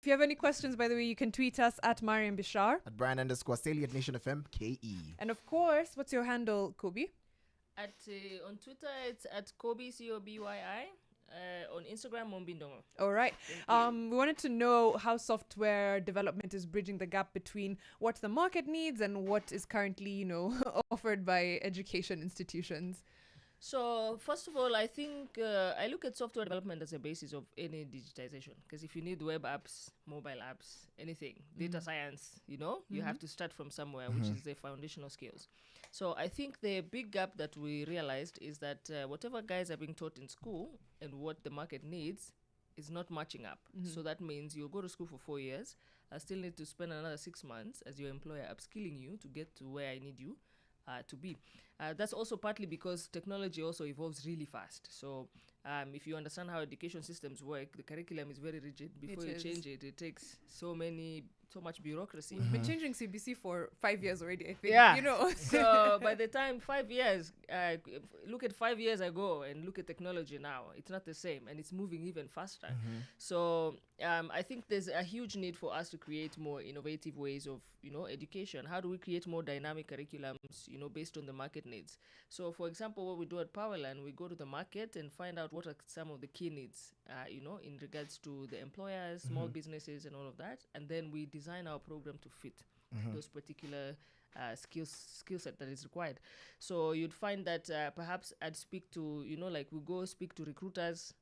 If you have any questions, by the way, you can tweet us at Mariam Bishar. At Brian_Aseli at Nation FM KE. And of course, what's your handle, Kobe? On Twitter, it's at Kobe, Cobii. On Instagram, Mombindongo. All right. We wanted to know how software development is bridging the gap between what the market needs and what is currently, offered by education institutions. So, first of all, I think I look at software development as a basis of any digitization. Because if you need web apps, mobile apps, anything, data science, you have to start from somewhere, which is the foundational skills. So, I think the big gap that we realized is that whatever guys are being taught in school and what the market needs is not matching up. So, that means you'll go to school for 4 years. I still need to spend another 6 months as your employer upskilling you to get to where I need you to be. That's also partly because technology also evolves really fast. So if you understand how education systems work, the curriculum is very rigid. Before you change it, it takes so much bureaucracy. We've been changing CBC for 5 years already, I think. Yeah. So by the time 5 years, look at 5 years ago and look at technology now, it's not the same and it's moving even faster. So I think there's a huge need for us to create more innovative ways of, education. How do we create more dynamic curriculums, based on the market needs? So for example, what we do at Powerland, we go to the market and find out what are some of the key needs, in regards to the employers, small businesses and all of that. And then we design our program to fit those particular skill set that is required. So you'd find that perhaps I'd speak to, we go speak to recruiters,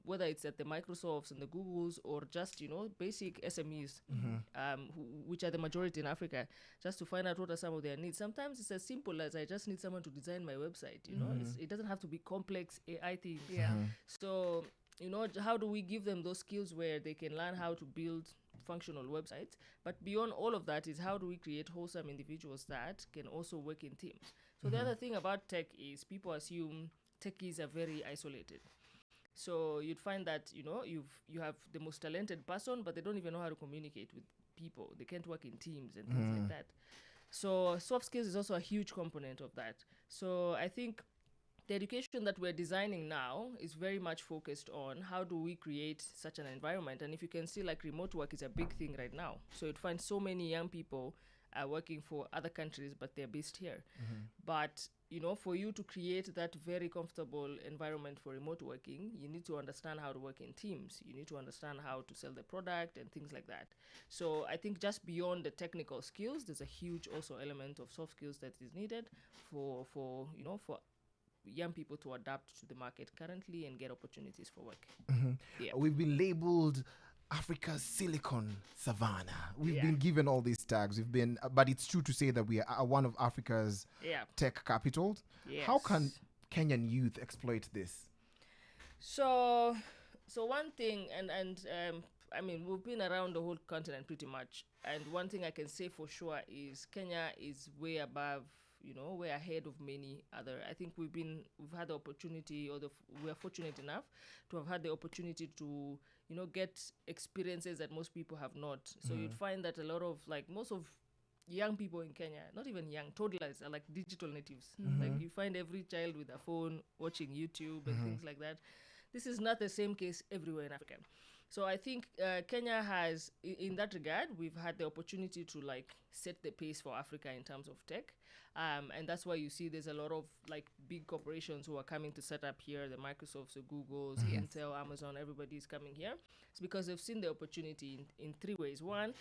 whether it's at the Microsofts and the Googles or just, basic SMEs, which are the majority in Africa, just to find out what are some of their needs. Sometimes it's as simple as I just need someone to design my website, it doesn't have to be complex AI things. So, how do we give them those skills where they can learn how to build functional websites? But beyond all of that is how do we create wholesome individuals that can also work in teams? So the other thing about tech is people assume techies are very isolated. So you'd find that, you have the most talented person, but they don't even know how to communicate with people. They can't work in teams and things like that. So soft skills is also a huge component of that. So I think the education that we're designing now is very much focused on how do we create such an environment. And if you can see, like, remote work is a big thing right now. So you'd find so many young people working for other countries, but they're based here. But for you to create that very comfortable environment for remote working, you need to understand how to work in teams. You need to understand how to sell the product and things like that. So I think just beyond the technical skills, there's a huge also element of soft skills that is needed for young people to adapt to the market currently and get opportunities for work. We've been labeled Africa's Silicon Savannah. We've been given all these tags. But it's true to say that we are one of Africa's tech capitals. How can Kenyan youth exploit this? So one thing, I mean, we've been around the whole continent pretty much, and one thing I can say for sure is Kenya is way above. We're ahead of many other. I think we've had the opportunity, we are fortunate enough to have had the opportunity to, get experiences that most people have not. So you'd find that a lot of, most of young people in Kenya, not even young, toddlers are like digital natives. Like you find every child with a phone watching YouTube and things like that. This is not the same case everywhere in Africa. So I think Kenya has, in that regard, we've had the opportunity to set the pace for Africa in terms of tech. And that's why you see there's a lot of big corporations who are coming to set up here, the Microsofts, the Googles, Intel, Amazon, everybody is coming here. It's because they've seen the opportunity in three ways. One,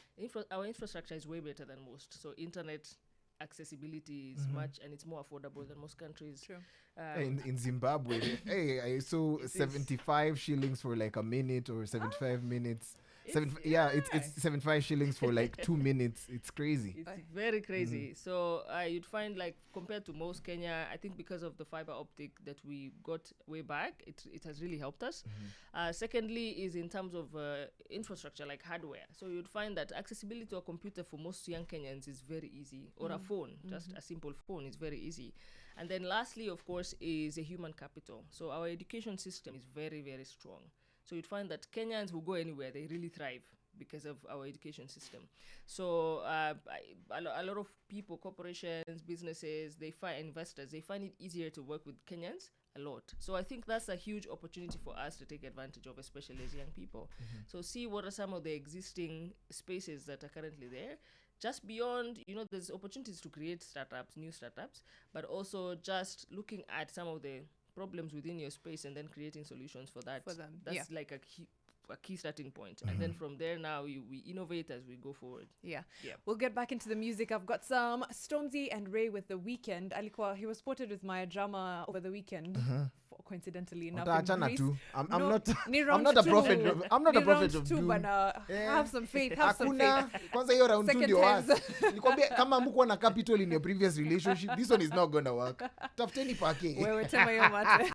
our infrastructure is way better than most. So internet accessibility is much, and it's more affordable than most countries. True. In Zimbabwe, I saw 75 shillings for a minute or 75 minutes. It's 75 shillings for 2 minutes. It's crazy. It's very crazy. So you'd find compared to most Kenya, I think because of the fiber optic that we got way back, it has really helped us. Secondly is in terms of infrastructure, like hardware. So you'd find that accessibility to a computer for most young Kenyans is very easy, or a phone, just a simple phone is very easy. And then lastly, of course, is a human capital. So our education system is very, very strong. So you'd find that Kenyans who go anywhere, they really thrive because of our education system. So a lot of people, corporations, businesses, investors, they find it easier to work with Kenyans a lot. So I think that's a huge opportunity for us to take advantage of, especially as young people. So see what are some of the existing spaces that are currently there. Just beyond, there's opportunities to create startups, new startups, but also just looking at some of the problems within your space and then creating solutions for that. For them, That's like a key starting point. And then from there now we innovate as we go forward. Yeah. We'll get back into the music. I've got some Stormzy and Ray with The Weekend. He was spotted with my drama over the weekend. Coincidentally enough, I'm not a prophet. I'm not a prophet of doom. But have some faith. Have some faith. Kwanza hiyo round 2 ndio wazi. Nikwambia kama mko na capital in your previous relationship, this one is not going to work. Tafuteni pake. Wewe tema hiyo mate.